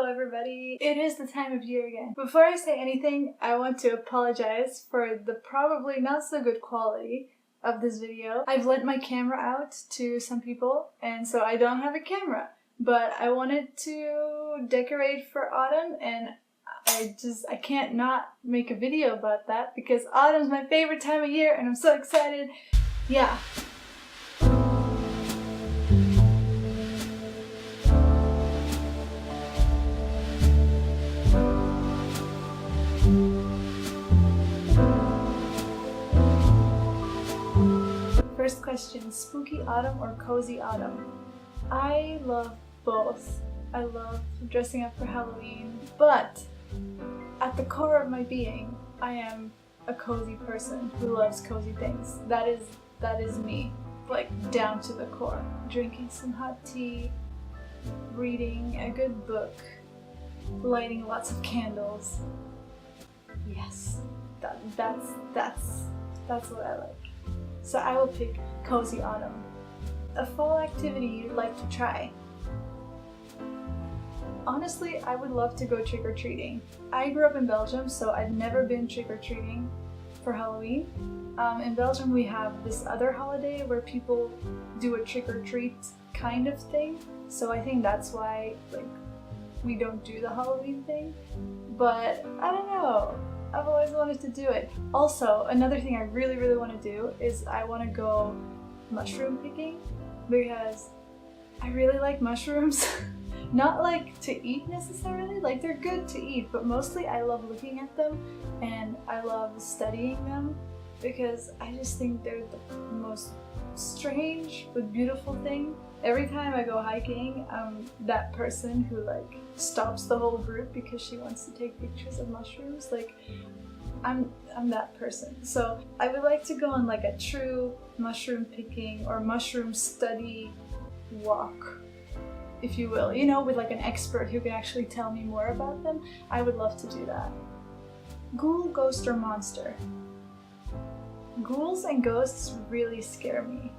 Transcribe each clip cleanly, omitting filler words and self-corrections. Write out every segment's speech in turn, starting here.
Hello everybody! It is the time of year again. Before I say anything, I want to apologize for the probably not so good quality of this video. I've lent my camera out to some people and so I don't have a camera. But I wanted to decorate for autumn and I can't not make a video about that because autumn's my favorite time of year and I'm so excited. Yeah. First question, spooky autumn or cozy autumn? I love both. I love dressing up for Halloween, but at the core of my being, I am a cozy person who loves cozy things. That is me, like down to the core. Drinking some hot tea, reading a good book, lighting lots of candles. Yes, that's what I like. So I will pick cozy autumn. A fall activity you'd like to try? Honestly, I would love to go trick-or-treating. I grew up in Belgium, so I've never been trick-or-treating for Halloween. In Belgium we have this other holiday where people do a trick-or-treat kind of thing, so I think that's why we don't do the Halloween thing. But I don't know. I've always wanted to do it. Also, another thing I really want to do is I want to go mushroom picking because I really like mushrooms. Not like to eat necessarily, like they're good to eat, but mostly I love looking at them and I love studying them because I just think they're the most strange but beautiful thing. Every time I go hiking, I'm that person who stops the whole group because she wants to take pictures of mushrooms. I'm that person. So I would like to go on a true mushroom picking or mushroom study walk, if you will, with an expert who can actually tell me more about them. I would love to do that. Ghoul, ghost, or monster? Ghouls and ghosts really scare me.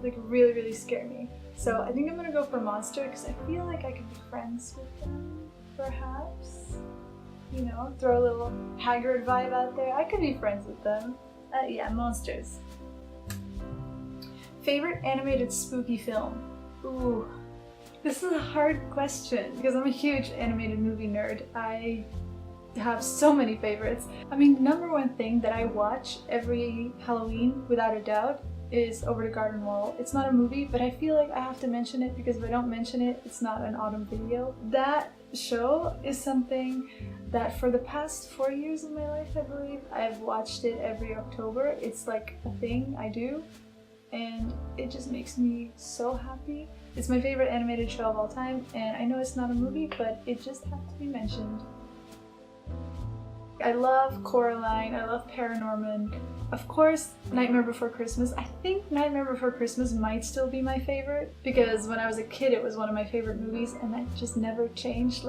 Really scare me. So I think I'm gonna go for monster because I feel like I could be friends with them, perhaps. Throw a little haggard vibe out there. I could be friends with them. Yeah, monsters. Favorite animated spooky film? Ooh, this is a hard question because I'm a huge animated movie nerd. I have so many favorites. I mean, number one thing that I watch every Halloween without a doubt is Over the Garden Wall. It's not a movie, but I feel like I have to mention it because if I don't mention it, it's not an autumn video. That show is something that for the past 4 years of my life, I believe, I've watched it every October. It's like a thing I do, and it just makes me so happy. It's my favorite animated show of all time, and I know it's not a movie, but it just had to be mentioned. I love Coraline, I love Paranorman. Of course, Nightmare Before Christmas. I think Nightmare Before Christmas might still be my favorite because when I was a kid it was one of my favorite movies and that just never changed.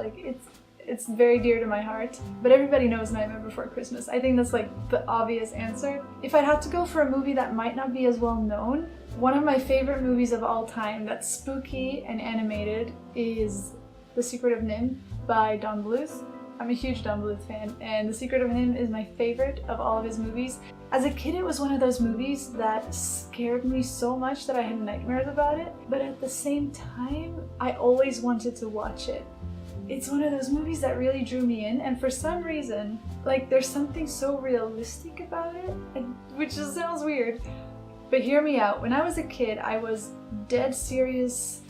It's very dear to my heart. But everybody knows Nightmare Before Christmas. I think that's the obvious answer. If I'd have to go for a movie that might not be as well known, one of my favorite movies of all time that's spooky and animated is The Secret of NIMH by Don Bluth. I'm a huge Don Bluth fan, and The Secret of NIMH is my favorite of all of his movies. As a kid, it was one of those movies that scared me so much that I had nightmares about it, but at the same time, I always wanted to watch it. It's one of those movies that really drew me in, and for some reason, there's something so realistic about it, which just sounds weird. But hear me out. When I was a kid, I was dead serious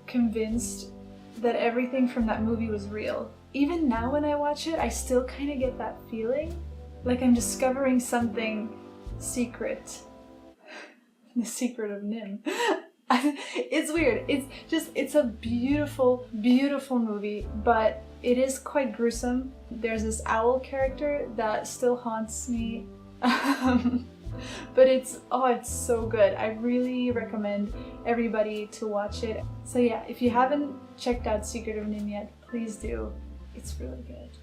convinced that everything from that movie was real. Even now when I watch it, I still kind of get that feeling like I'm discovering something secret. The Secret of NIMH. It's weird. It's a beautiful, beautiful movie, but it is quite gruesome. There's this owl character that still haunts me. But it's so good. I really recommend everybody to watch it. So yeah, if you haven't checked out Secret of NIMH yet, please do. It's really good.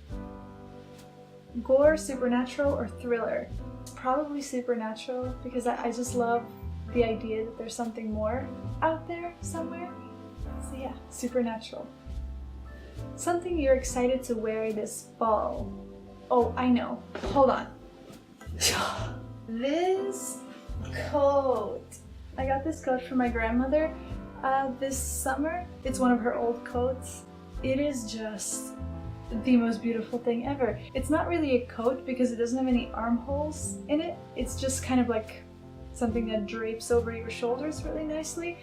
Gore, supernatural, or thriller? Probably supernatural because I just love the idea that there's something more out there somewhere. So yeah, supernatural. Something you're excited to wear this fall. Oh, I know. Hold on. This coat. I got this coat from my grandmother this summer. It's one of her old coats. It is just the most beautiful thing ever. It's not really a coat because it doesn't have any armholes in it. It's just kind of like something that drapes over your shoulders really nicely.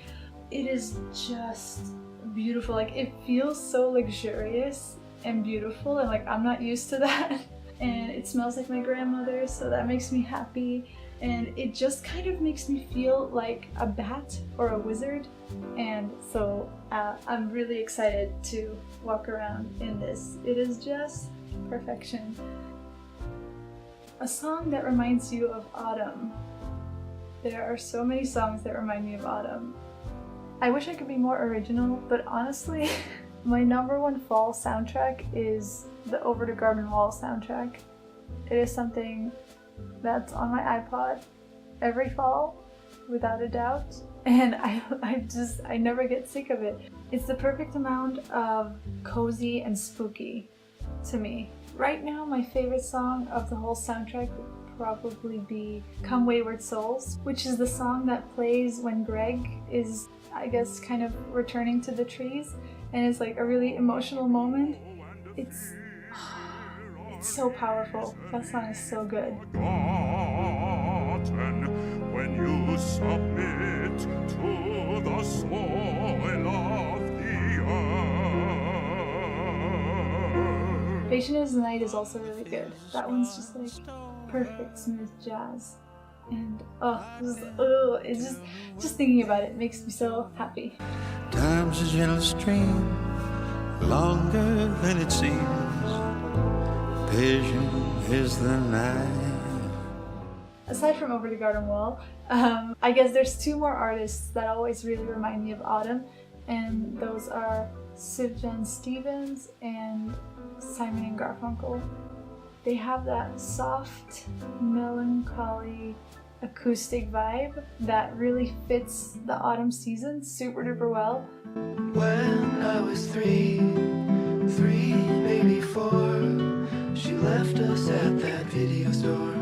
It is just beautiful. Like, it feels so luxurious and beautiful, and like I'm not used to that. And it smells like my grandmother, so that makes me happy. And it just kind of makes me feel like a bat or a wizard. And so I'm really excited to walk around in this. It is just perfection. A song that reminds you of autumn. There are so many songs that remind me of autumn. I wish I could be more original, but honestly, my #1 fall soundtrack is the Over the Garden Wall soundtrack. It is something that's on my iPod every fall, without a doubt, and I never get sick of it. It's the perfect amount of cozy and spooky to me. Right now, my favorite song of the whole soundtrack would probably be Come Wayward Souls, which is the song that plays when Greg is, I guess, kind of returning to the trees, and it's like a really emotional moment. It's so powerful. That song is so good. When you submit to the soil of the earth. Patient as the Night is also really good. That one's just like perfect smooth jazz. And it's just thinking about it makes me so happy. Time's a gentle stream, longer than it seems. Patient is the night. Aside from Over the Garden Wall, I guess there's 2 more artists that always really remind me of autumn, and those are Sufjan Stevens and Simon and Garfunkel. They have that soft, melancholy, acoustic vibe that really fits the autumn season super duper well. When I was three, maybe 4, she left us at that video store.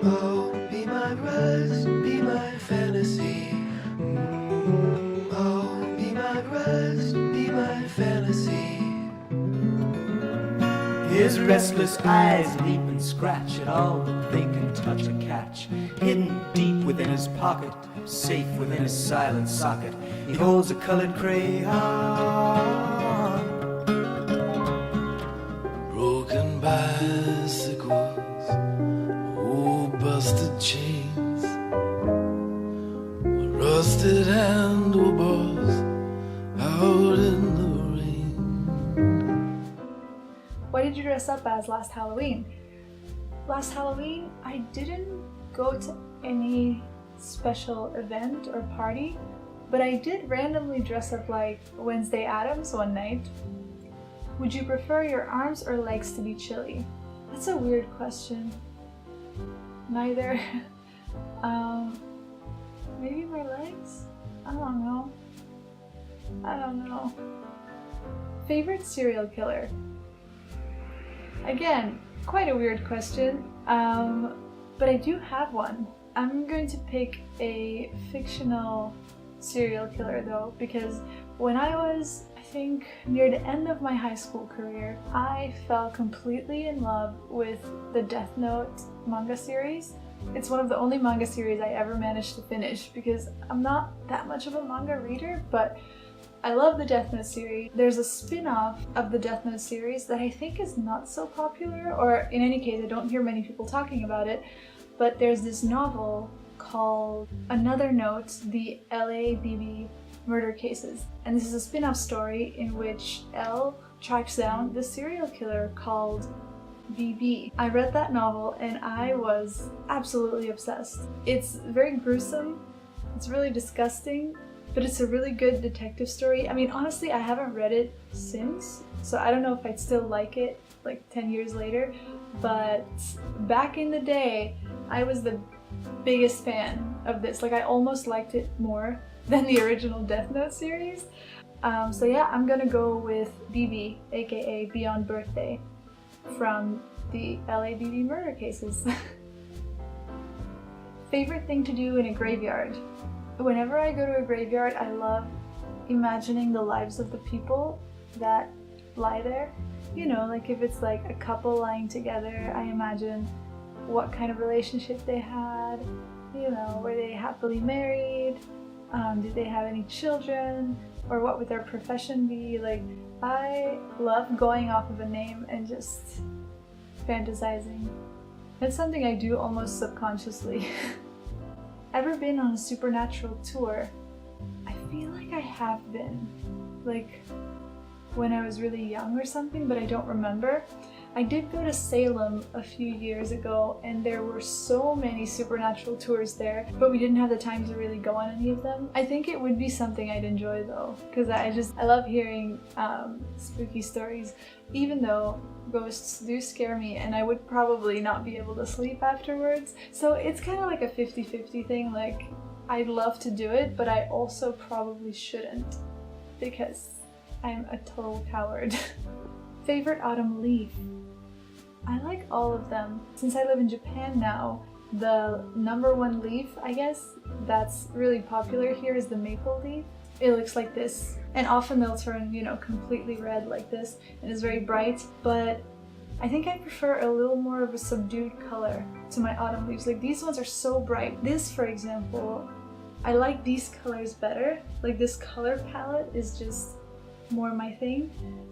Oh, be my rose, be my fantasy. Oh, be my rose, be my fantasy. His restless eyes leap and scratch at all that they can touch or catch. Hidden deep within his pocket, safe within his silent socket, he holds a colored crayon. Broken bicycles, old busted chains, rusted handlebars out in the rain. What did you dress up as last Halloween? Last Halloween, I didn't go to any special event or party, but I did randomly dress up like Wednesday Addams one night. Would you prefer your arms or legs to be chilly? That's a weird question. Neither. Maybe my legs? I don't know. Favorite serial killer? Again, quite a weird question, but I do have one. I'm going to pick a fictional serial killer though, because when I was, I think, near the end of my high school career, I fell completely in love with the Death Note manga series. It's one of the only manga series I ever managed to finish because I'm not that much of a manga reader, but I love the Death Note series. There's a spin-off of the Death Note series that I think is not so popular, or in any case I don't hear many people talking about it, but there's this novel called Another Note, the LABB Murder Cases. And this is a spin-off story in which L tracks down the serial killer called BB. I read that novel and I was absolutely obsessed. It's very gruesome, it's really disgusting, but it's a really good detective story. I mean, honestly, I haven't read it since, so I don't know if I'd still like it like 10 years later, but back in the day, I was the biggest fan of this. Like, I almost liked it more than the original Death Note series. So yeah, I'm gonna go with BB, aka Beyond Birthday, from the LABB murder cases. Favorite thing to do in a graveyard? Whenever I go to a graveyard, I love imagining the lives of the people that lie there. You know, like if it's like a couple lying together, I imagine what kind of relationship they had, you know, were they happily married, did they have any children, or what would their profession be? Like, I love going off of a name and just fantasizing. It's something I do almost subconsciously. Ever been on a supernatural tour? I feel like I have been. Like, when I was really young or something, but I don't remember. I did go to Salem a few years ago and there were so many supernatural tours there, but we didn't have the time to really go on any of them. I think it would be something I'd enjoy though, because I love hearing spooky stories, even though ghosts do scare me and I would probably not be able to sleep afterwards. So it's kind of like a 50-50 thing, like I'd love to do it, but I also probably shouldn't because I'm a total coward. Favorite autumn leaf? I like all of them. Since I live in Japan now, the #1 leaf, I guess, that's really popular here is the maple leaf. It looks like this, and often they'll turn, you know, completely red like this, and it's very bright, but I think I prefer a little more of a subdued color to my autumn leaves. Like these ones are so bright. This, for example, I like these colors better. Like this color palette is just more my thing.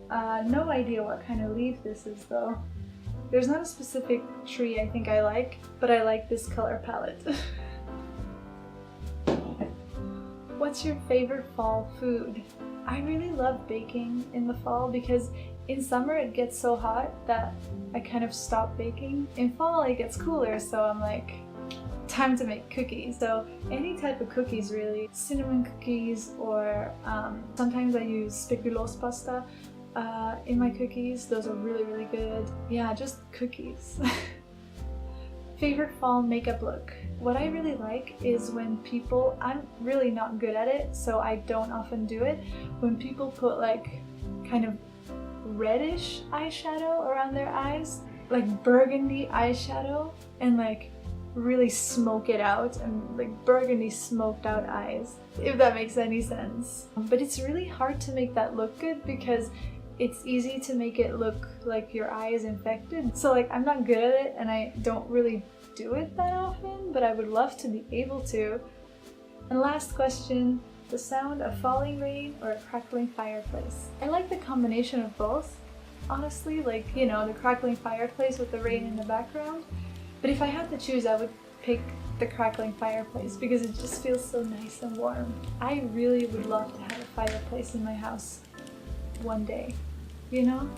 No idea what kind of leaf this is though. There's not a specific tree I think I like, but I like this color palette. What's your favorite fall food? I really love baking in the fall because in summer it gets so hot that I kind of stop baking. In fall it gets cooler, so I'm like, time to make cookies. So any type of cookies really. Cinnamon cookies, or sometimes I use speculoos pasta in my cookies. Those are really, really good. Yeah, just cookies. Favorite fall makeup look? What I really like is when people, I'm really not good at it, so I don't often do it, when people put like kind of reddish eyeshadow around their eyes, like burgundy eyeshadow, and like really smoke it out, and like burgundy smoked out eyes, if that makes any sense. But it's really hard to make that look good because it's easy to make it look like your eye is infected. So like I'm not good at it and I don't really do it that often, but I would love to be able to. And last question, the sound of falling rain or a crackling fireplace? I like the combination of both, honestly, like, you know, the crackling fireplace with the rain in the background. But if I had to choose, I would pick the crackling fireplace because it just feels so nice and warm. I really would love to have a fireplace in my house one day, you know?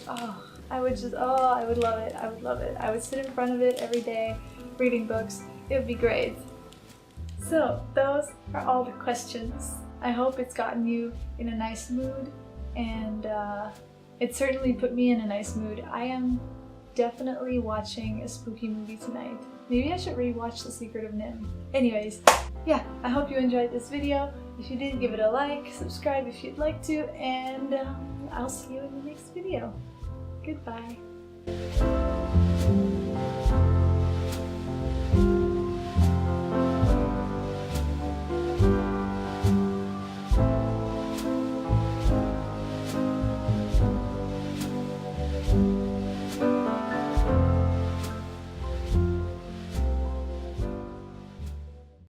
Oh, I would love it. I would love it. I would sit in front of it every day, reading books. It would be great. So those are all the questions. I hope it's gotten you in a nice mood, and it certainly put me in a nice mood. I am definitely watching a spooky movie tonight. Maybe I should rewatch The Secret of Nim. Anyways, yeah, I hope you enjoyed this video. If you did, give it a like, subscribe if you'd like to, and I'll see you in the next video. Goodbye.